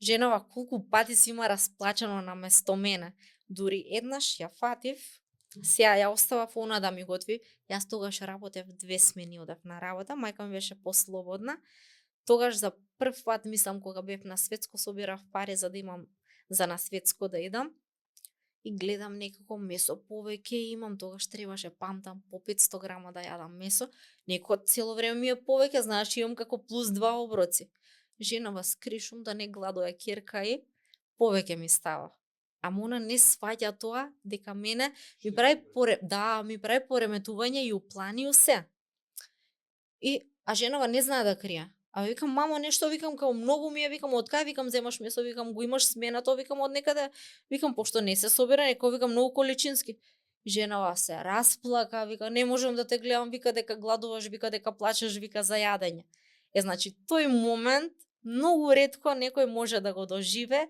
Женава колку пати си има расплачено наместо мене. Дури еднаш ја фатив, сеа ја оставав она да ми готви. Јас тогаш работев 2 смени, одев на работа, мајка ми беше послободна. Тогаш за прв пат мислам кога бев на светско собирав пари за да имам за на светско да идам и гледам некако месо повеќе имам, тогаш требаше памтам по 500 грама да јадам месо, некако цело време ми е повеќе, знаеш, имам како плюс 2 оброци. Женава скришум да не гладува ќерка и повеќе ми става. Ама она не сваќа тоа дека мене ми прави пореметување и у плани и у се. А женава не знае да крие. А викам мамо нешто викам као многу ми е викам од кај викам земаш месо викам го имаш сменато викам од некаде викам пошто не се собира некој викам многу количински. Женава се расплака вика не можам да те гледам вика дека гладуваш вика дека плачеш вика за јадење. Значи тој момент многу ретко некој може да го доживе